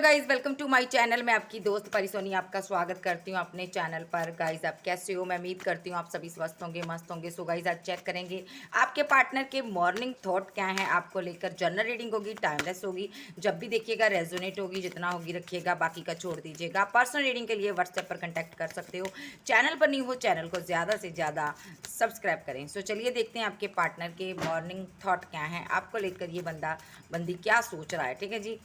Guys, welcome to my channel. मैं आपकी दोस्त परिसोनी आपका स्वागत करती हूँ अपने चैनल पर। गाइज, आप कैसे हो? मैं उम्मीद करती हूँ आप सभी स्वस्थ होंगे, मस्त होंगे। सो गाइज, आज चेक करेंगे आपके पार्टनर के मॉर्निंग थॉट क्या है आपको लेकर। जनरल रीडिंग होगी, टाइमलेस होगी, जब भी देखिएगा रेजोनेट होगी, जितना होगी रखिएगा, बाकी का छोड़ दीजिएगा। पर्सनल रीडिंग के लिए व्हाट्सएप पर कंटेक्ट कर सकते हो। चैनल पर नहीं हो, चैनल को ज़्यादा से ज़्यादा सब्सक्राइब करें। सो चलिए देखते हैं आपके पार्टनर के मॉर्निंग थॉट क्या है आपको लेकर, ये बंदा बंदी क्या सोच रहा है। ठीक है जी।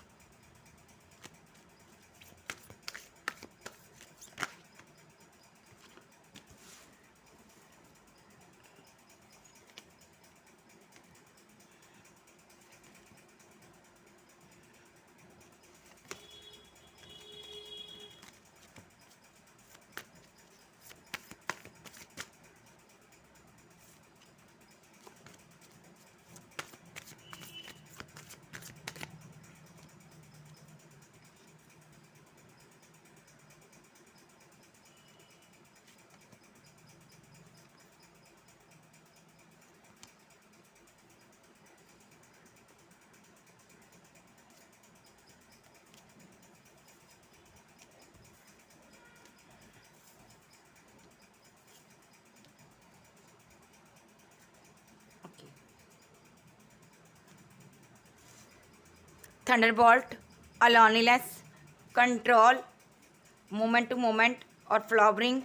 Thunderbolt, aloneness, control, moment to moment और फ्लावरिंग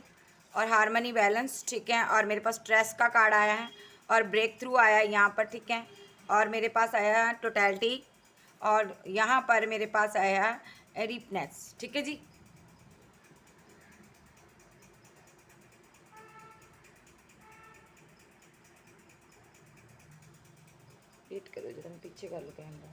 और हारमनी बैलेंस। ठीक है। और मेरे पास स्ट्रेस का कार्ड आया है और ब्रेक थ्रू आया है यहाँ पर। ठीक है। और मेरे पास आया है टोटलिटी और यहाँ पर मेरे पास आया है रिपनेस। ठीक है जी। वेट करो जरा, पीछे कर लो कैमरा।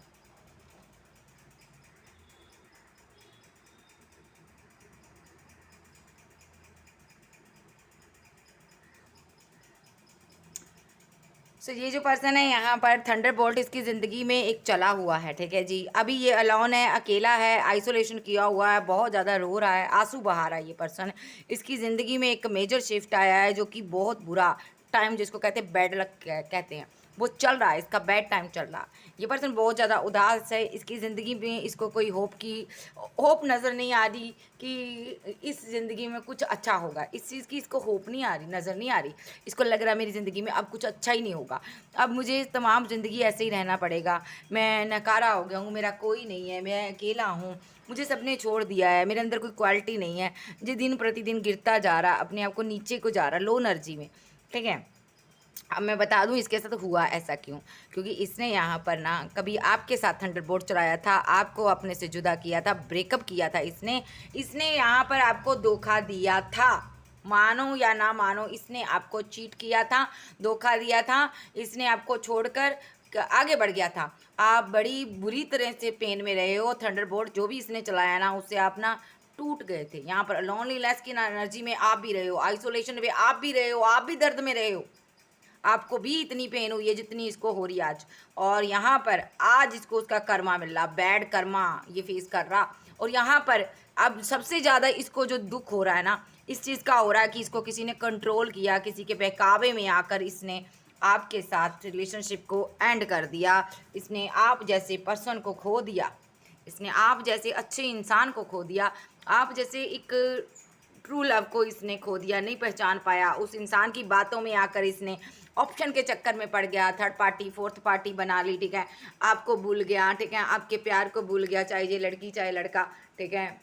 ये जो पर्सन है यहाँ पर थंडरबोल्ट इसकी ज़िंदगी में एक चला हुआ है। ठीक है जी। अभी ये अलोन है, अकेला है, आइसोलेशन किया हुआ है, बहुत ज़्यादा रो रहा है, आंसू बहा रहा है। ये पर्सन इसकी ज़िंदगी में एक मेजर शिफ्ट आया है जो कि बहुत बुरा टाइम, जिसको कहते हैं बैड लक कहते हैं, वो चल रहा है। इसका बैड टाइम चल रहा है। ये पर्सन बहुत ज़्यादा उदास है। इसकी ज़िंदगी में इसको कोई होप नज़र नहीं आ रही कि इस ज़िंदगी में कुछ अच्छा होगा। इस चीज़ की इसको होप नहीं आ रही, नज़र नहीं आ रही। इसको लग रहा है मेरी ज़िंदगी में अब कुछ अच्छा ही नहीं होगा, अब मुझे तमाम ज़िंदगी ऐसे ही रहना पड़ेगा, मैं नकारा हो गया हूँ, मेरा कोई नहीं है, मैं अकेला हूँ, मुझे सबने छोड़ दिया है, मेरे अंदर कोई क्वालिटी नहीं है। जो दिन प्रतिदिन गिरता जा रहा, अपने आप को नीचे को जा रहा, लो एनर्जी में। ठीक है। अब मैं बता दूं इसके साथ हुआ ऐसा क्यों। क्योंकि इसने यहाँ पर ना कभी आपके साथ थंडरबोल्ट चलाया था, आपको अपने से जुदा किया था, ब्रेकअप किया था। इसने इसने यहाँ पर आपको धोखा दिया था, मानो या ना मानो, इसने आपको चीट किया था, धोखा दिया था। इसने आपको छोड़कर आगे बढ़ गया था। आप बड़ी बुरी तरह से पेन में रहे हो। थंडरबोल्ट जो भी इसने चलाया ना, उससे आप ना टूट गए थे। यहाँ पर लोनलीनेस की एनर्जी में आप भी रहे हो, आइसोलेशन में आप भी रहे हो, आप भी दर्द में रहे हो। आपको भी इतनी पेन हुई है जितनी इसको हो रही है आज। और यहाँ पर आज इसको उसका कर्मा मिल रहा, बैड कर्मा ये फेस कर रहा। और यहाँ पर अब सबसे ज़्यादा इसको जो दुख हो रहा है ना, इस चीज़ का हो रहा है कि इसको किसी ने कंट्रोल किया, किसी के बहकावे में आकर इसने आपके साथ रिलेशनशिप को एंड कर दिया। इसने आप जैसे पर्सन को खो दिया, इसने आप जैसे अच्छे इंसान को खो दिया, आप जैसे एक ट्रू लव को इसने खो दिया, नहीं पहचान पाया। उस इंसान की बातों में आकर इसने ऑप्शन के चक्कर में पड़ गया, थर्ड पार्टी फोर्थ पार्टी बना ली। ठीक है। आपको भूल गया। ठीक है। आपके प्यार को भूल गया, चाहे ये लड़की चाहे लड़का। ठीक है।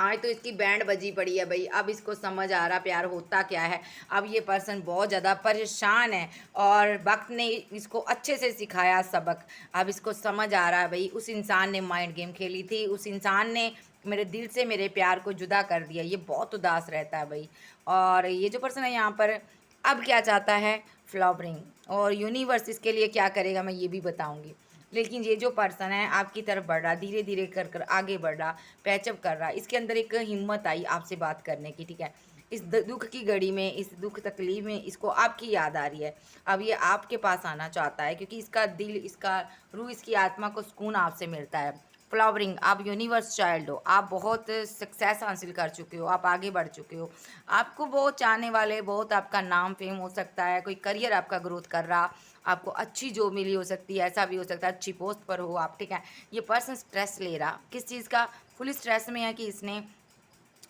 आज तो इसकी बैंड बजी पड़ी है भाई। अब इसको समझ आ रहा प्यार होता क्या है। अब ये पर्सन बहुत ज़्यादा परेशान है और वक्त ने इसको अच्छे से सिखाया सबक। अब इसको समझ आ रहा है भाई, उस इंसान ने माइंड गेम खेली थी, उस इंसान ने मेरे दिल से मेरे प्यार को जुदा कर दिया। ये बहुत उदास रहता है भाई। और ये जो पर्सन है यहाँ पर अब क्या चाहता है, फ्लावरिंग। और यूनिवर्स इसके लिए क्या करेगा मैं ये भी बताऊंगी। लेकिन ये जो पर्सन है आपकी तरफ बढ़ रहा, धीरे धीरे कर कर आगे बढ़ रहा, पैचअप कर रहा, इसके अंदर एक हिम्मत आई आपसे बात करने की। ठीक है। इस दुख की घड़ी में, इस दुख तकलीफ में इसको आपकी याद आ रही है। अब ये आपके पास आना चाहता है क्योंकि इसका दिल, इसका रूह, इसकी आत्मा को सुकून आपसे मिलता है। फ्लावरिंग, आप यूनिवर्स चाइल्ड हो, आप बहुत सक्सेस हासिल कर चुके हो, आप आगे बढ़ चुके हो, आपको बहुत चाहने वाले, बहुत आपका नाम फेम हो सकता है, कोई करियर आपका ग्रोथ कर रहा, आपको अच्छी जॉब मिली हो सकती है, ऐसा भी हो सकता है अच्छी पोस्ट पर हो आप, ठीक है। ये पर्सन स्ट्रेस ले रहा, किस चीज़ का, फुल स्ट्रेस में है कि इसने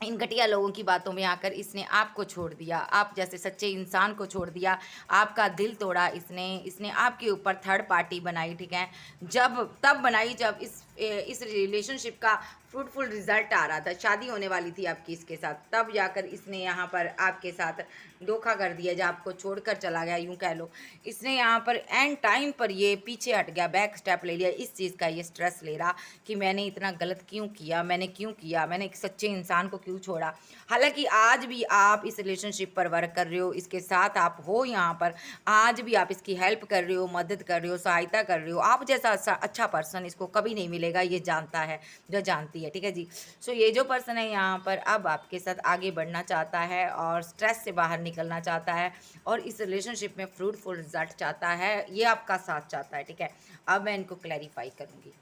इन घटिया लोगों की बातों में आकर इसने आपको छोड़ दिया, आप जैसे सच्चे इंसान को छोड़ दिया, आपका दिल तोड़ा इसने, इसने आपके ऊपर थर्ड पार्टी बनाई, ठीक है। जब तब बनाई जब इस रिलेशनशिप का फ्रूटफुल रिजल्ट आ रहा था, शादी होने वाली थी आपकी इसके साथ, तब जाकर इसने यहाँ पर आपके साथ धोखा कर दिया, जब आपको छोड़कर चला गया, यूं कह लो। इसने यहाँ पर एंड टाइम पर ये पीछे हट गया, बैक स्टेप ले लिया, इस चीज़ का ये स्ट्रेस ले रहा कि मैंने इतना गलत क्यों किया, मैंने क्यों किया, मैंने एक सच्चे इंसान को क्यों छोड़ा। हालांकि आज भी आप इस रिलेशनशिप पर वर्क कर रहे हो, इसके साथ आप हो यहाँ पर, आज भी आप इसकी हेल्प कर रहे हो, मदद कर रहे हो, सहायता कर रहे हो। आप जैसा अच्छा पर्सन इसको कभी नहीं मिलेगा, ये जानता है, जो जानती है, ठीक है जी। सो ये जो पर्सन है यहाँ पर अब आपके साथ आगे बढ़ना चाहता है और स्ट्रेस से बाहर निकलना चाहता है और इस रिलेशनशिप में फ्रूटफुल रिजल्ट चाहता है, ये आपका साथ चाहता है, ठीक है। अब मैं इनको क्लैरिफाई करूँगी,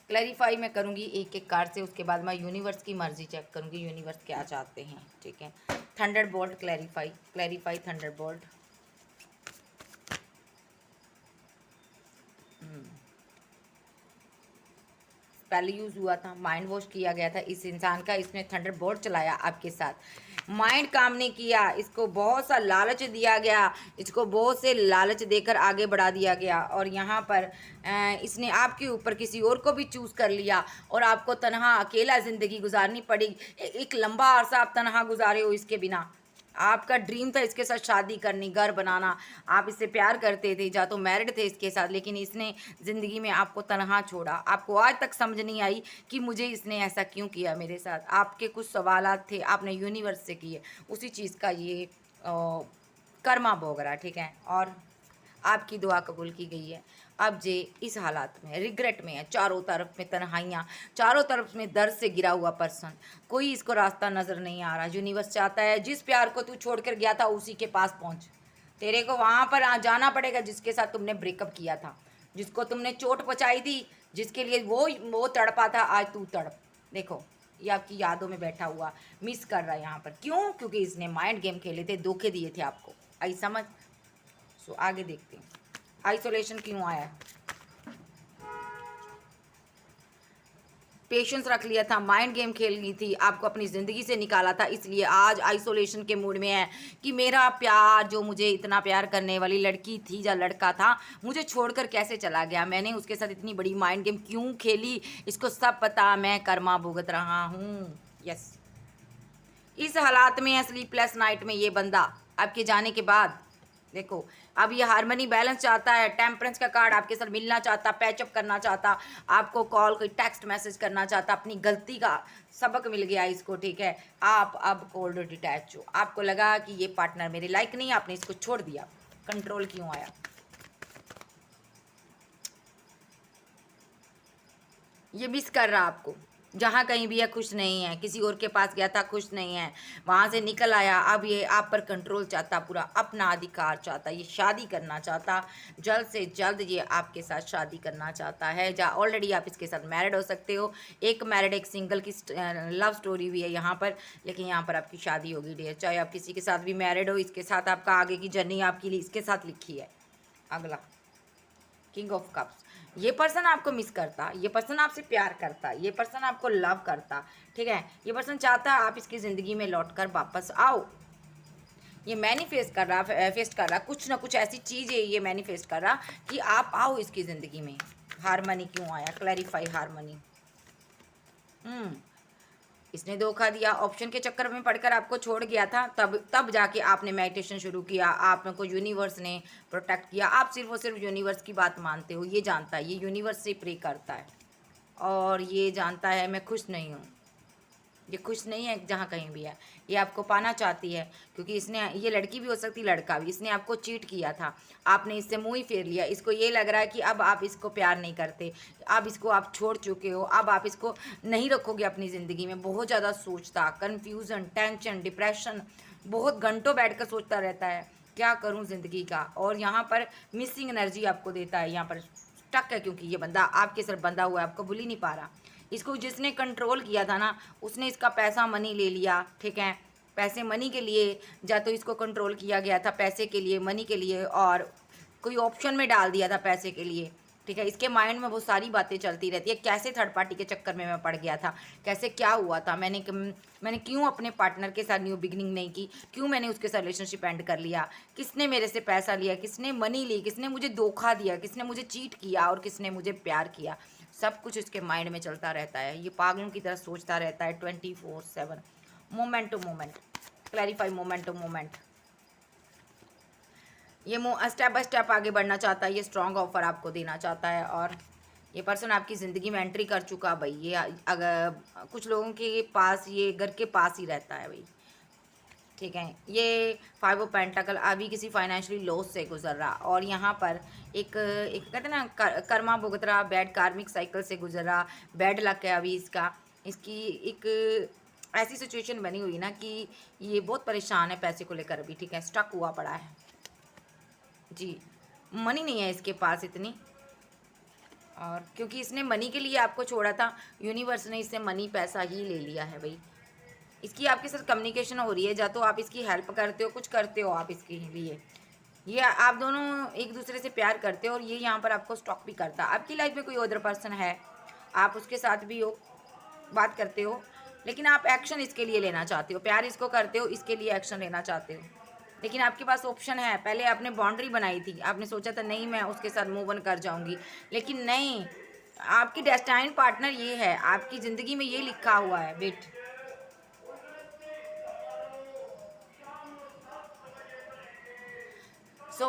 क्लैरिफाई मैं करूँगी एक एक कार्ड से, उसके बाद मैं यूनिवर्स की मर्जी चेक करूँगी, यूनिवर्स क्या चाहते हैं, ठीक है। Thunderbolt clarify, clarify Thunderbolt. पहले यूज़ हुआ था, माइंड वॉश किया गया था इस इंसान का, इसने थंडरबोल्ट चलाया आपके साथ, माइंड काम नहीं किया, इसको बहुत सा लालच दिया गया, इसको बहुत से लालच देकर आगे बढ़ा दिया गया और यहाँ पर इसने आपके ऊपर किसी और को भी चूज़ कर लिया और आपको तनहा अकेला ज़िंदगी गुजारनी पड़ी। एक लंबा अरसा आप तनहा गुजारे हो इसके बिना। आपका ड्रीम था इसके साथ शादी करनी, घर बनाना, आप इससे प्यार करते थे, या तो मैरिड थे इसके साथ, लेकिन इसने ज़िंदगी में आपको तनहा छोड़ा। आपको आज तक समझ नहीं आई कि मुझे इसने ऐसा क्यों किया मेरे साथ। आपके कुछ सवालात थे, आपने यूनिवर्स से किए, उसी चीज़ का ये कर्मा भोग रहा, ठीक है। और आपकी दुआ कबूल की गई है। अब जे इस हालात में रिग्रेट में है, चारों तरफ में तन्हाइयाँ, चारों तरफ में दर्द से गिरा हुआ पर्सन, कोई इसको रास्ता नज़र नहीं आ रहा। यूनिवर्स चाहता है जिस प्यार को तू छोड़कर गया था उसी के पास पहुँच, तेरे को वहाँ पर जाना पड़ेगा जिसके साथ तुमने ब्रेकअप किया था, जिसको तुमने चोट पहुँचाई थी, जिसके लिए वो तड़पा था, आज तू तड़प। देखो ये आपकी यादों में बैठा हुआ मिस कर रहा है यहाँ पर, क्यों? क्योंकि इसने माइंड गेम खेले थे, धोखे दिए थे आपको, आई समझ। सो आगे देखते हैं आइसोलेशन क्यों आया। पेशेंस रख लिया था, माइंड गेम खेल ली थी, आपको अपनी ज़िंदगी से निकाला था, इसलिए आज आइसोलेशन के मूड में है कि मेरा प्यार, जो मुझे इतना प्यार करने वाली लड़की थी या लड़का था, मुझे छोड़कर कैसे चला गया, मैंने उसके साथ इतनी बड़ी माइंड गेम क्यों खेली, इसको सब पता, मैं कर्मा भुगत रहा हूँ। यस, इस हालात में स्लीपलेस नाइट में ये बंदा आपके जाने के बाद, देखो अब ये हार्मनी बैलेंस चाहता है, टेम्परेंस का कार्ड आपके साथ मिलना चाहता, पैचअप करना चाहता, आपको कॉल कोई टेक्स्ट मैसेज करना चाहता, अपनी गलती का सबक मिल गया इसको, ठीक है। आप अब कोल्ड डिटैच हो, आपको लगा कि ये पार्टनर मेरे लायक नहीं, आपने इसको छोड़ दिया। कंट्रोल क्यों आया? ये मिस कर रहा आपको, जहाँ कहीं भी है खुश नहीं है, किसी और के पास गया था खुश नहीं है, वहाँ से निकल आया, अब ये आप पर कंट्रोल चाहता, पूरा अपना अधिकार चाहता, ये शादी करना चाहता, जल्द से जल्द ये आपके साथ शादी करना चाहता है। या ऑलरेडी आप इसके साथ मैरिड हो सकते हो, एक मैरिड एक सिंगल की लव स्टोरी भी है यहाँ पर, लेकिन यहाँ पर आपकी शादी होगी डियर, चाहे आप किसी के साथ भी मैरिड हो, इसके साथ आपका आगे की जर्नी आपके लिए इसके साथ लिखी है। अगला किंग ऑफ कप्स, ये पर्सन आपको मिस करता, ये पर्सन आपसे प्यार करता, ये पर्सन आपको लव करता, ठीक है। ये पर्सन चाहता है आप इसकी ज़िंदगी में लौटकर वापस आओ। ये मैनिफेस्ट कर रहा, फेस्ट कर रहा, कुछ ना कुछ ऐसी चीज़ है ये मैनिफेस्ट कर रहा कि आप आओ इसकी ज़िंदगी में। हारमनी क्यों आया? Clarify harmony. इसने धोखा दिया, ऑप्शन के चक्कर में पड़कर आपको छोड़ गया था, तब जाके आपने मेडिटेशन शुरू किया, आपको यूनिवर्स ने प्रोटेक्ट किया। आप सिर्फ और सिर्फ यूनिवर्स की बात मानते हो, ये जानता है, ये यूनिवर्स से प्रे करता है और ये जानता है मैं खुश नहीं हूँ, ये खुश नहीं है जहाँ कहीं भी है, ये आपको पाना चाहती है, क्योंकि इसने, ये लड़की भी हो सकती लड़का भी, इसने आपको चीट किया था, आपने इससे मुँह ही फेर लिया, इसको ये लग रहा है कि अब आप इसको प्यार नहीं करते, अब इसको आप छोड़ चुके हो, अब आप इसको नहीं रखोगे अपनी ज़िंदगी में। बहुत ज़्यादा सोचता, कन्फ्यूज़न, टेंशन, डिप्रेशन, बहुत घंटों बैठ कर सोचता रहता है क्या करूँ ज़िंदगी का, और यहाँ पर मिसिंग एनर्जी आपको देता है, यहाँ पर स्टक है, क्योंकि ये बंदा आपके सर बंधा हुआ है, आपको भूल ही नहीं पा रहा। इसको जिसने कंट्रोल किया था ना, उसने इसका पैसा मनी ले लिया, ठीक है, पैसे मनी के लिए, या तो इसको कंट्रोल किया गया था पैसे के लिए, मनी के लिए, और कोई ऑप्शन में डाल दिया था पैसे के लिए, ठीक है। इसके माइंड में बहुत सारी बातें चलती रहती है, कैसे थर्ड पार्टी के चक्कर में मैं पड़ गया था, कैसे क्या हुआ था, मैंने क्यों अपने पार्टनर के साथ न्यू बिगनिंग नहीं की, क्यों मैंने उसके साथ रिलेशनशिप एंड कर लिया, किसने मेरे से पैसा लिया, किसने मनी ली, किसने मुझे धोखा दिया, किसने मुझे चीट किया और किसने मुझे प्यार किया। सब कुछ इसके माइंड में चलता रहता है, ये पागलों की तरह सोचता रहता है 24/7, moment to moment. Clarify moment to moment. ये स्टेप बाय स्टेप आगे बढ़ना चाहता है, ये स्ट्रॉन्ग ऑफर आपको देना चाहता है, और ये पर्सन आपकी ज़िंदगी में एंट्री कर चुका भाई। ये अगर कुछ लोगों के पास ये घर के पास ही रहता है भाई, ठीक है। ये 5 ऑफ पेंटाकल अभी किसी फाइनेंशियली लॉस से गुजर रहा, और यहाँ पर एक एक कहते हैं ना कर्मा भुगत रहा, बैड कार्मिक साइकिल से गुजर रहा, बैड लक है अभी इसकी एक ऐसी सिचुएशन बनी हुई ना कि ये बहुत परेशान है पैसे को लेकर अभी, ठीक है। स्टक हुआ पड़ा है जी, मनी नहीं है इसके पास इतनी, और क्योंकि इसने मनी के लिए आपको छोड़ा था, यूनिवर्स ने इससे मनी पैसा ही ले लिया है भाई। इसकी आपके साथ कम्युनिकेशन हो रही है, या तो आप इसकी हेल्प करते हो, कुछ करते हो आप इसके लिए, ये आप दोनों एक दूसरे से प्यार करते हो, और ये यहाँ पर आपको स्टॉक भी करता है। आपकी लाइफ में कोई अदर पर्सन है, आप उसके साथ भी हो, बात करते हो, लेकिन आप एक्शन इसके लिए लेना चाहते हो, प्यार इसको करते हो, इसके लिए एक्शन लेना चाहते हो, लेकिन आपके पास ऑप्शन है। पहले आपने बाउंड्री बनाई थी, आपने सोचा था नहीं मैं उसके साथ मूव ऑन कर जाऊंगी, लेकिन नहीं, आपकी डेस्टाइन पार्टनर ये है, आपकी ज़िंदगी में ये लिखा हुआ है बेट।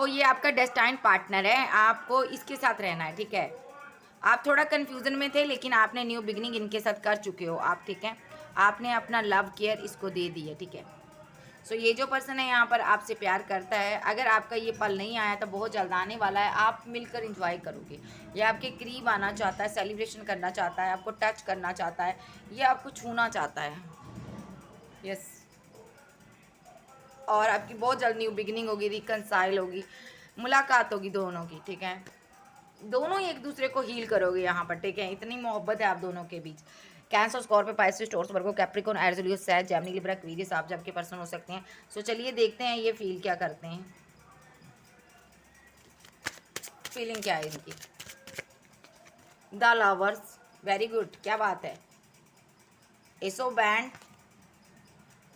ये आपका डेस्टाइन पार्टनर है, आपको इसके साथ रहना है, ठीक है। आप थोड़ा कन्फ्यूज़न में थे, लेकिन आपने न्यू बिगनिंग इनके साथ कर चुके हो आप, ठीक है। आपने अपना लव केयर इसको दे दी है, ठीक है। ये जो पर्सन है यहाँ पर आपसे प्यार करता है, अगर आपका ये पल नहीं आया तो बहुत जल्द आने वाला है, आप मिलकर इंजॉय करोगे। ये आपके करीब आना चाहता है, सेलिब्रेशन करना चाहता है, आपको टच करना चाहता है, ये आपको छूना चाहता है, यस। और आपकी बहुत जल्द न्यू बिगिनिंग होगी, रिकनसाइल होगी, मुलाकात होगी दोनों की, ठीक है। दोनों ही एक दूसरे को हील करोगे यहाँ पर, ठीक है। इतनी मोहब्बत है आप दोनों के बीच। कैंसर, स्कॉर्पियो, पाइसेस, टॉरस, वर्गो, कैप्रिकॉर्न, एरीज, लियो, सैज, जेमिनी, लिब्रा, एक्वेरियस आप जब के पर्सन हो सकते हैं। चलिए देखते हैं ये फील क्या करते हैं, फीलिंग क्या है इनकी। द लवर्स, वेरी गुड, क्या बात है। एस ऑफ बैंड,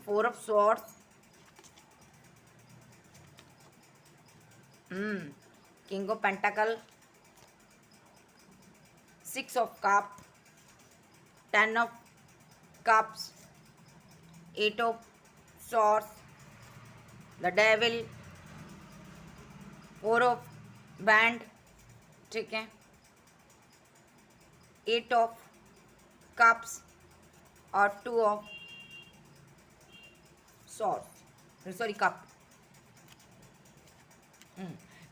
4 of swords, king of pentacle, 6 of cup, 10 of cups, 8 of swords, the devil, 4 of बैंड, ठीक है, 8 ऑफ कप्स और 2 ऑफ swords, सॉरी कप।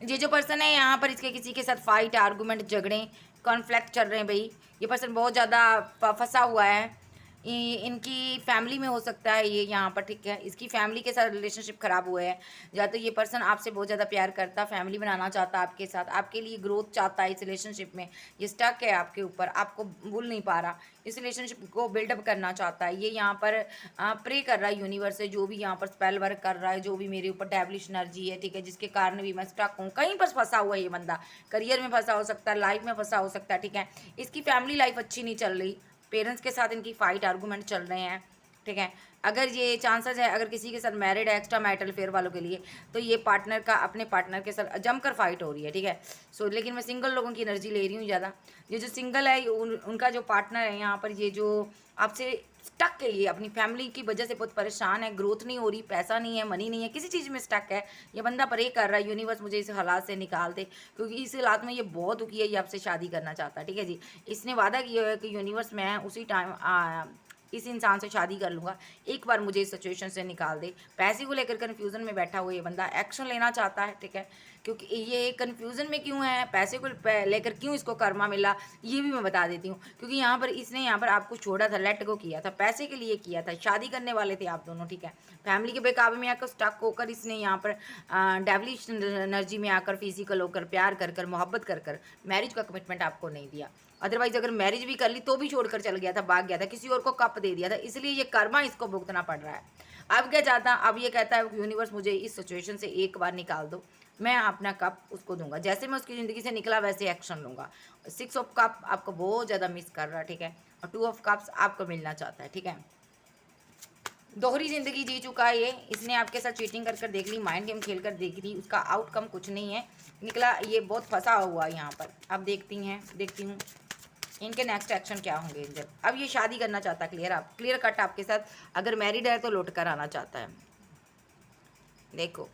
ये जो पर्सन है यहाँ पर इसके किसी के साथ फाइट, आर्गूमेंट, झगड़े, कॉन्फ्लिक्ट चल रहे हैं भाई। ये पर्सन बहुत ज़्यादा फंसा हुआ है, इनकी फैमिली में हो सकता है ये यहाँ पर, ठीक है। इसकी फैमिली के साथ रिलेशनशिप ख़राब हुए हैं, या तो ये पर्सन आपसे बहुत ज़्यादा प्यार करता, फैमिली बनाना चाहता आपके साथ, आपके लिए ग्रोथ चाहता है इस रिलेशनशिप में, ये स्टक है आपके ऊपर, आपको भूल नहीं पा रहा, इस रिलेशनशिप को बिल्डअप करना चाहता है। ये यहाँ पर प्रे कर रहा है यूनिवर्स से, जो भी यहाँ पर स्पेल वर्क कर रहा है, जो भी मेरे ऊपर डेविलिश एनर्जी है, ठीक है, जिसके कारण भी मैं स्टक हूँ, कहीं पर फंसा हुआ है ये बंदा, करियर में फंसा हो सकता है, लाइफ में फंसा हो सकता है, ठीक है। इसकी फैमिली लाइफ अच्छी नहीं चल रही, पेरेंट्स के साथ इनकी फाइट, आर्गूमेंट चल रहे हैं, ठीक है। अगर ये चांसेस है, अगर किसी के साथ मैरिड है, एक्स्ट्रा मैरिटल फेयर वालों के लिए, तो ये पार्टनर का अपने पार्टनर के साथ जमकर फाइट हो रही है, ठीक है। लेकिन मैं सिंगल लोगों की एनर्जी ले रही हूँ ज़्यादा। ये जो सिंगल है उनका जो पार्टनर है यहाँ पर, ये जो आपसे स्टक है, ये अपनी फैमिली की वजह से बहुत परेशान है, ग्रोथ नहीं हो रही, पैसा नहीं है, मनी नहीं है, किसी चीज़ में स्टक है। ये बंदा प्रे कर रहा है यूनिवर्स मुझे इस हालात से निकाल दे, क्योंकि इस हालात में ये बहुत दुखी है, ये आपसे शादी करना चाहता है, ठीक है जी। इसने वादा किया है कि यूनिवर्स मैं उसी टाइम इस इंसान से शादी कर लूँगा, एक बार मुझे इस सिचुएशन से निकाल दे। पैसे को लेकर कन्फ्यूज़न में बैठा हुआ ये बंदा एक्शन लेना चाहता है, ठीक है। क्योंकि ये कन्फ्यूज़न में क्यों है, पैसे को लेकर क्यों इसको कर्मा मिला, ये भी मैं बता देती हूँ। क्योंकि यहाँ पर इसने यहाँ पर आपको छोड़ा था, लेट गो किया था, पैसे के लिए किया था, शादी करने वाले थे आप दोनों, ठीक है। फैमिली के बेकाबू में आकर स्टक होकर इसने यहाँ पर डेविलिश एनर्जी में आकर, फिजिकल होकर, प्यार कर कर, मोहब्बत कर कर मैरिज का कमिटमेंट आपको नहीं दिया। अदरवाइज अगर मैरिज भी कर ली तो भी छोड़कर चल गया था, भाग गया था, किसी और को कप दे दिया था, इसलिए ये कर्मा इसको भुगतना पड़ रहा है। अब क्या चाहता, अब ये कहता है यूनिवर्स मुझे इस सिचुएशन से एक बार निकाल दो, मैं अपना कप उसको दूंगा। जैसे मैं उसकी ज़िंदगी से निकला वैसे एक्शन लूंगा। 6 ऑफ कप आपको बहुत ज़्यादा मिस कर रहा है, ठीक है, और 2 ऑफ कप्स आपको मिलना चाहता है, ठीक है। दोहरी ज़िंदगी जी चुका है ये, इसने आपके साथ चीटिंग कर कर देख ली, माइंड गेम खेल कर देख ली, उसका आउटकम कुछ नहीं है निकला, ये बहुत फंसा हुआ है यहाँ पर। अब देखती हूँ इनके नेक्स्ट एक्शन क्या होंगे एंजल। अब ये शादी करना चाहता है, क्लियर कट आपके साथ, अगर मैरिड है तो लौट कर आना चाहता है। देखो,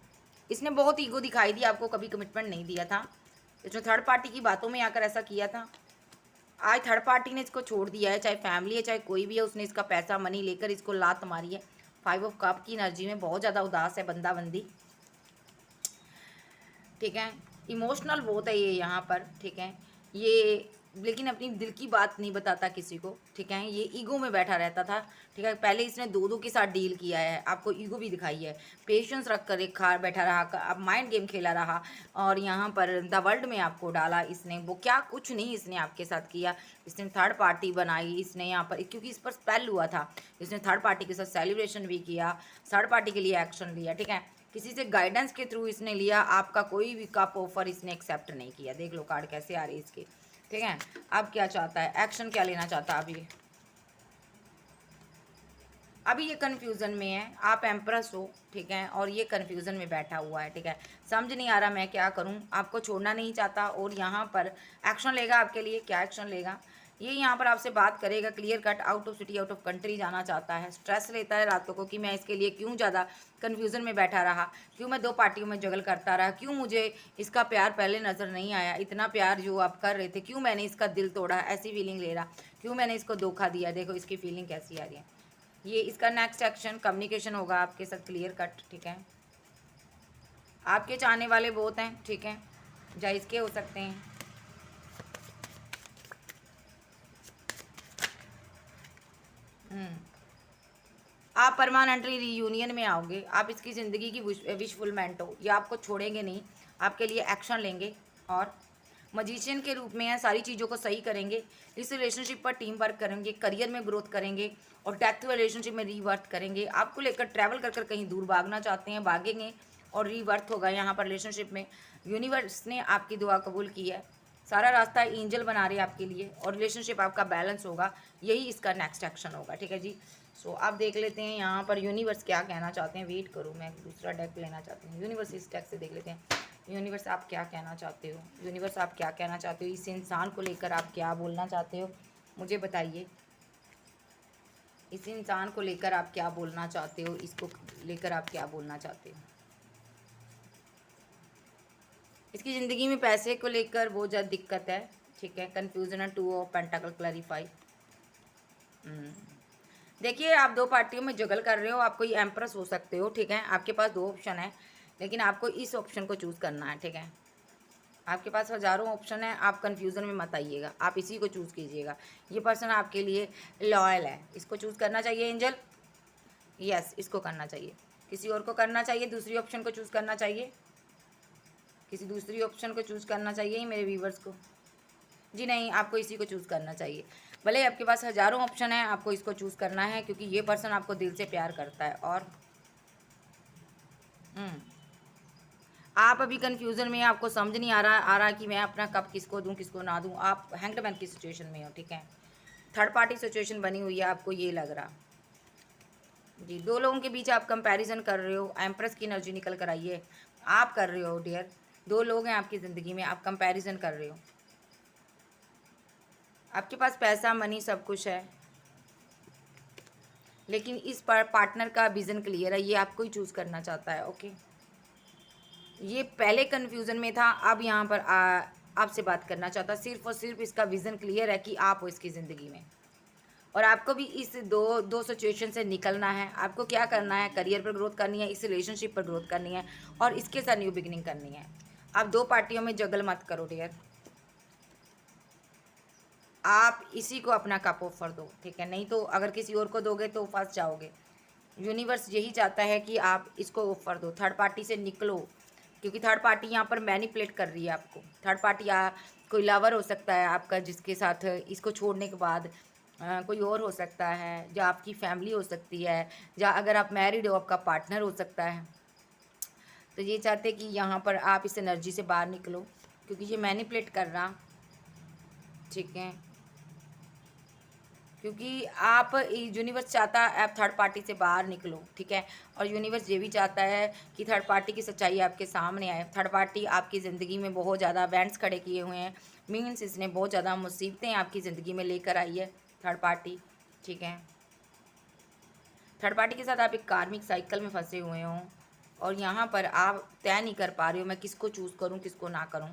इसने बहुत ईगो दिखाई दी आपको, कभी कमिटमेंट नहीं दिया था, इसने थर्ड पार्टी की बातों में आकर ऐसा किया था। आज थर्ड पार्टी ने इसको छोड़ दिया है, चाहे फैमिली है चाहे कोई भी है, उसने इसका पैसा मनी लेकर इसको लात मारी है। 5 ऑफ कप की एनर्जी में बहुत ज़्यादा उदास है बंदा बंदी, ठीक है, इमोशनल बहुत है ये यहाँ पर, ठीक है, ये लेकिन अपनी दिल की बात नहीं बताता किसी को, ठीक है, ये ईगो में बैठा रहता था, ठीक है। पहले इसने दो के साथ डील किया है, आपको ईगो भी दिखाई है, पेशेंस रख कर एक खार बैठा रहा, अब माइंड गेम खेला रहा, और यहाँ पर द वर्ल्ड में आपको डाला इसने, वो क्या कुछ नहीं इसने आपके साथ किया, इसने थर्ड पार्टी बनाई, इसने यहाँ पर क्योंकि इस पर स्पेल हुआ था, इसने थर्ड पार्टी के साथ सेलिब्रेशन भी किया, थर्ड पार्टी के लिए एक्शन लिया, ठीक है, किसी से गाइडेंस के थ्रू इसने लिया, आपका कोई भी कप ऑफर इसने एक्सेप्ट नहीं किया। देख लो कार्ड कैसे आ रही है इसकी, ठीक है। अब क्या चाहता है, एक्शन क्या लेना चाहता है अभी ये कन्फ्यूज़न में है, आप एम्प्रेस हो, ठीक है, और ये कन्फ्यूज़न में बैठा हुआ है, ठीक है, समझ नहीं आ रहा मैं क्या करूं, आपको छोड़ना नहीं चाहता, और यहाँ पर एक्शन लेगा आपके लिए। क्या एक्शन लेगा, ये यहाँ पर आपसे बात करेगा, clear cut, out of city out of country जाना चाहता है, स्ट्रेस लेता है रातों को कि मैं इसके लिए क्यों ज़्यादा कन्फ्यूज़न में बैठा रहा, क्यों मैं 2 पार्टियों में जगल करता रहा, क्यों मुझे इसका प्यार पहले नज़र नहीं आया, इतना प्यार जो आप कर रहे थे, क्यों मैंने इसका दिल तोड़ा, ऐसी फीलिंग ले रहा, क्यों मैंने इसको धोखा दिया। देखो इसकी फीलिंग कैसी आ रही है। ये इसका नेक्स्ट एक्शन कम्युनिकेशन होगा आपके साथ, क्लियर कट, ठीक है, आपके चाहने वाले बहुत हैं, ठीक है, जायज़ के हो सकते हैं। आप परमानेंटली रीयूनियन में आओगे, आप इसकी ज़िंदगी की विशफुलमेंट हो, ये आपको छोड़ेंगे नहीं, आपके लिए एक्शन लेंगे, और मजिशियन के रूप में है, सारी चीज़ों को सही करेंगे, इस रिलेशनशिप पर टीम वर्क करेंगे, करियर में ग्रोथ करेंगे, और डेथ रिलेशनशिप में रीवर्थ करेंगे। आपको लेकर ट्रैवल कर कर कहीं दूर भागना चाहते हैं, भागेंगे, और रीवर्थ होगा यहाँ पर रिलेशनशिप में। यूनिवर्स ने आपकी दुआ कबूल की है, सारा रास्ता एंजल बना रहे हैं आपके लिए, और रिलेशनशिप आपका बैलेंस होगा, यही इसका नेक्स्ट एक्शन होगा, ठीक है जी। सो आप देख लेते हैं यहाँ पर यूनिवर्स क्या कहना चाहते हैं। वेट करो, मैं दूसरा डेक लेना चाहती हूँ। यूनिवर्स इस डेक से देख लेते हैं, यूनिवर्स आप क्या कहना चाहते हो, यूनिवर्स आप क्या कहना चाहते हो, इस इंसान को लेकर आप क्या बोलना चाहते हो, मुझे बताइए। इस इंसान को लेकर आप क्या बोलना चाहते हो, इसको लेकर आप क्या बोलना चाहते हो। इसकी ज़िंदगी में पैसे को लेकर बहुत ज़्यादा दिक्कत है, ठीक है, कन्फ्यूजन है। 2 ऑफ पेंटाकल क्लैरिफाई। देखिए, आप 2 पार्टियों में जगल कर रहे हो, आप कोई एम्प्रेस हो सकते हो, ठीक है, आपके पास 2 ऑप्शन है, लेकिन आपको इस ऑप्शन को चूज़ करना है, ठीक है। आपके पास हज़ारों ऑप्शन है, आप कन्फ्यूज़न में मत आइएगा, आप इसी को चूज़ कीजिएगा। ये पर्सन आपके लिए लॉयल है, इसको चूज़ करना चाहिए एंजल, यस इसको करना चाहिए। किसी और को करना चाहिए, दूसरी ऑप्शन को चूज़ करना चाहिए, किसी दूसरी ऑप्शन को चूज़ करना चाहिए मेरे व्यूवर्स को। जी नहीं, आपको इसी को चूज़ करना चाहिए। भले आपके पास हज़ारों ऑप्शन है, आपको इसको चूज़ करना है, क्योंकि ये पर्सन आपको दिल से प्यार करता है। और आप अभी कन्फ्यूज़न में, आपको समझ नहीं आ रहा कि मैं अपना कप किसको दूं किसको ना दूं। आप हैंगड की सिचुएशन में हो, ठीक है, थर्ड पार्टी सिचुएशन बनी हुई है, आपको ये लग रहा जी। 2 लोगों के बीच आप कंपैरिजन कर रहे हो, एम्प्रेस की एनर्जी निकल कर आई है, आप कर रहे हो डियर। 2 लोग हैं आपकी ज़िंदगी में, आप कंपैरिजन कर रहे हो, आपके पास पैसा मनी सब कुछ है, लेकिन इस पर पार्टनर का विज़न क्लियर है, ये आपको ही चूज़ करना चाहता है, ओके। ये पहले कन्फ्यूज़न में था, अब यहाँ पर आपसे बात करना चाहता, सिर्फ और सिर्फ इसका विज़न क्लियर है कि आप हो इसकी ज़िंदगी में, और आपको भी इस दो सिचुएशन से निकलना है। आपको क्या करना है, करियर पर ग्रोथ करनी है, इस रिलेशनशिप पर ग्रोथ करनी है, और इसके साथ न्यू बिगिनिंग करनी है। आप 2 पार्टियों में जगल मत करो डियर, आप इसी को अपना कप ऑफर दो, ठीक है, नहीं तो अगर किसी और को दोगे तो फंस जाओगे। यूनिवर्स यही चाहता है कि आप इसको ऑफर दो, थर्ड पार्टी से निकलो, क्योंकि थर्ड पार्टी यहाँ पर मैनिपुलेट कर रही है आपको। थर्ड पार्टी कोई लवर हो सकता है आपका, जिसके साथ इसको छोड़ने के बाद कोई और हो सकता है, या आपकी फैमिली हो सकती है, या अगर आप मैरिड हो आपका पार्टनर हो सकता है। तो ये चाहते हैं कि यहाँ पर आप इस एनर्जी से बाहर निकलो, क्योंकि ये मैनिपुलेट कर रहा, ठीक है, क्योंकि आप यूनिवर्स चाहता है आप थर्ड पार्टी से बाहर निकलो, ठीक है। और यूनिवर्स ये भी चाहता है कि थर्ड पार्टी की सच्चाई आपके सामने आए। थर्ड पार्टी आपकी ज़िंदगी में बहुत ज़्यादा इवेंट्स खड़े किए हुए हैं, मीन्स इसने बहुत ज़्यादा मुसीबतें आपकी ज़िंदगी में लेकर आई है थर्ड पार्टी, ठीक है। थर्ड पार्टी के साथ आप एक कार्मिक साइकिल में फंसे हुए हों, और यहाँ पर आप तय नहीं कर पा रहे हो मैं किसको चूज़ करूँ किसको ना करूँ,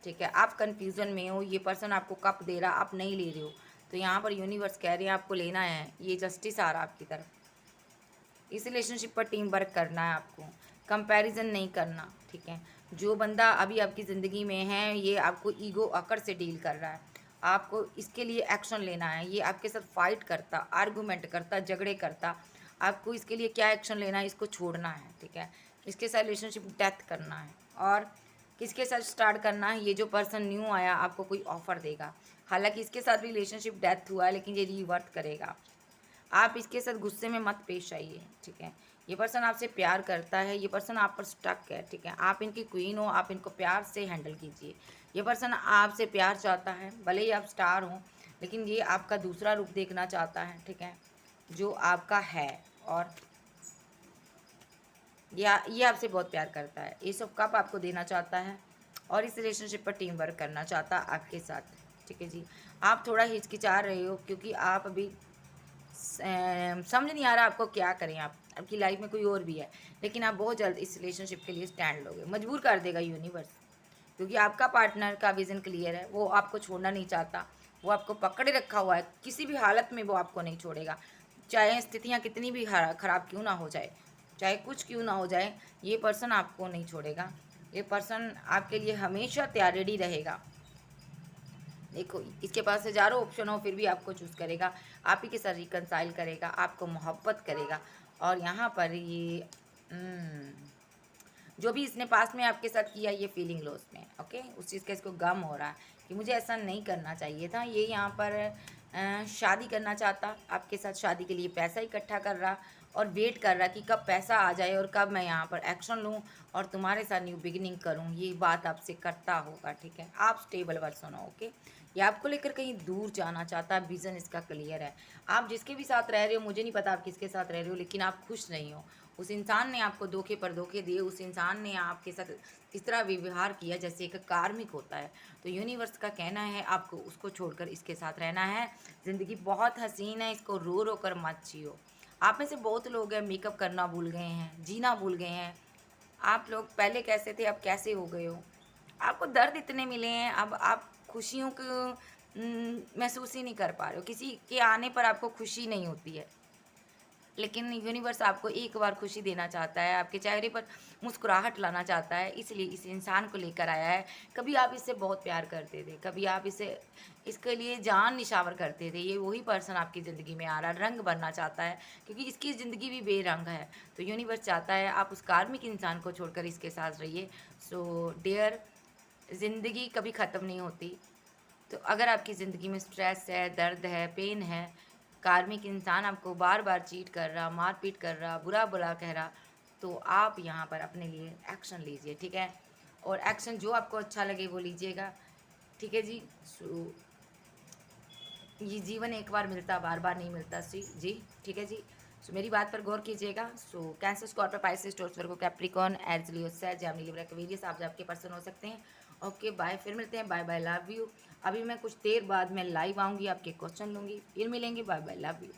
ठीक है। आप कन्फ्यूज़न में हो, ये पर्सन आपको कप दे रहा आप नहीं ले रहे हो, तो यहाँ पर यूनिवर्स कह रहे हैं आपको लेना है, ये जस्टिस आ रहा है आपकी तरफ। इस रिलेशनशिप पर टीम वर्क करना है आपको, कंपैरिजन नहीं करना, ठीक है। जो बंदा अभी आपकी ज़िंदगी में है ये आपको ईगो अकड़ से डील कर रहा है, आपको इसके लिए एक्शन लेना है। ये आपके साथ फाइट करता, आर्गूमेंट करता, झगड़े करता, आपको इसके लिए क्या एक्शन लेना है, इसको छोड़ना है, ठीक है। इसके साथ रिलेशनशिप डेथ करना है, और किसके साथ स्टार्ट करना है, ये जो पर्सन न्यू आया आपको कोई ऑफ़र देगा। हालांकि इसके साथ भी रिलेशनशिप डेथ हुआ है, लेकिन ये रीवर्थ करेगा। आप इसके साथ गुस्से में मत पेश आइए, ठीक है। ये पर्सन आपसे प्यार करता है, ये पर्सन आप पर स्टक है, ठीक है। आप इनकी क्वीन हो, आप इनको प्यार से हैंडल कीजिए। ये पर्सन आपसे प्यार चाहता है, भले ही आप स्टार हो, लेकिन ये आपका दूसरा रूप देखना चाहता है, ठीक है, जो आपका है। और ये आपसे बहुत प्यार करता है, ये सब कप आपको देना चाहता है, और इस रिलेशनशिप पर टीम वर्क करना चाहता है आपके साथ, ठीक है जी। आप थोड़ा हिचकिचा रहे हो, क्योंकि आप अभी समझ नहीं आ रहा आपको क्या करें। आप आपकी लाइफ में कोई और भी है, लेकिन आप बहुत जल्द इस रिलेशनशिप के लिए स्टैंड लोगे, मजबूर कर देगा यूनिवर्स, क्योंकि आपका पार्टनर का विज़न क्लियर है, वो आपको छोड़ना नहीं चाहता, वो आपको पकड़े रखा हुआ है, किसी भी हालत में वो आपको नहीं छोड़ेगा, चाहे स्थितियाँ कितनी भी ख़राब क्यों ना हो जाए, चाहे कुछ क्यों ना हो जाए, ये पर्सन आपको नहीं छोड़ेगा। ये पर्सन आपके लिए हमेशा तैयार रेडी रहेगा। देखो इसके पास हज़ारों ऑप्शन हो, फिर भी आपको चूज़ करेगा, आप ही के साथ रिकनसाइल करेगा, आपको मोहब्बत करेगा। और यहाँ पर ये जो भी इसने पास में आपके साथ किया, ये फीलिंग लॉस में, ओके, उस चीज़ का इसको गम हो रहा है कि मुझे ऐसा नहीं करना चाहिए था। ये यहाँ पर शादी करना चाहता, आपके साथ शादी के लिए पैसा इकट्ठा कर रहा, और वेट कर रहा कि कब पैसा आ जाए और कब मैं यहाँ पर एक्शन लूँ और तुम्हारे साथ न्यू बिगिनिंग करूँ। ये बात आपसे करता होगा, ठीक है। आप स्टेबल पर्सन हो, ओके। ये आपको लेकर कहीं दूर जाना चाहता है, विज़न इसका क्लियर है। आप जिसके भी साथ रह रहे हो, मुझे नहीं पता आप किसके साथ रह रहे हो, लेकिन आप खुश नहीं हो। उस इंसान ने आपको धोखे पर धोखे दिए, उस इंसान ने आपके साथ इस तरह व्यवहार किया जैसे एक कार्मिक होता है। तो यूनिवर्स का कहना है आपको उसको छोड़कर इसके साथ रहना है। ज़िंदगी बहुत हसीन है, इसको रो रो कर मत जियो। आप में से बहुत लोग हैं मेकअप करना भूल गए हैं, जीना भूल गए हैं। आप लोग पहले कैसे थे, अब कैसे हो गए हो। आपको दर्द इतने मिले हैं, अब आप खुशियों को महसूस ही नहीं कर पा रहे हो। किसी के आने पर आपको खुशी नहीं होती है, लेकिन यूनिवर्स आपको एक बार खुशी देना चाहता है, आपके चेहरे पर मुस्कुराहट लाना चाहता है, इसलिए इस इंसान को लेकर आया है। कभी आप इससे बहुत प्यार करते थे, कभी आप इसे इसके लिए जान निछावर करते थे, ये वही पर्सन आपकी ज़िंदगी में आ रहा, रंग भरना चाहता है, क्योंकि इसकी ज़िंदगी भी बेरंग है। तो यूनिवर्स चाहता है आप उस कार्मिक इंसान को छोड़कर इसके साथ रहिए। सो डियर, ज़िंदगी कभी ख़त्म नहीं होती। तो अगर आपकी ज़िंदगी में स्ट्रेस है, दर्द है, पेन है, कार्मिक इंसान आपको बार बार चीट कर रहा, मारपीट कर रहा, बुरा बुरा कह रहा, तो आप यहाँ पर अपने लिए एक्शन लीजिए, ठीक है। और एक्शन जो आपको अच्छा लगे वो लीजिएगा, ठीक है जी। सो ये जीवन एक बार मिलता, बार बार नहीं मिलता जी, ठीक है जी। सो मेरी बात पर गौर कीजिएगा। सो कैंसर, स्कॉर्पियो, पाइसेस, टॉरस, वर्गो, कैप्रिकॉर्न, एरीज, लियो, सैज, जेमिनी, लिब्रा, एक्वेरियस आप आपके पर्सन हो सकते हैं। ओके बाय, फिर मिलते हैं, बाय बाय, लव यू। अभी मैं कुछ देर बाद मैं लाइव आऊँगी, आपके क्वेश्चन लूँगी, फिर मिलेंगे, बाय बाय, लव यू।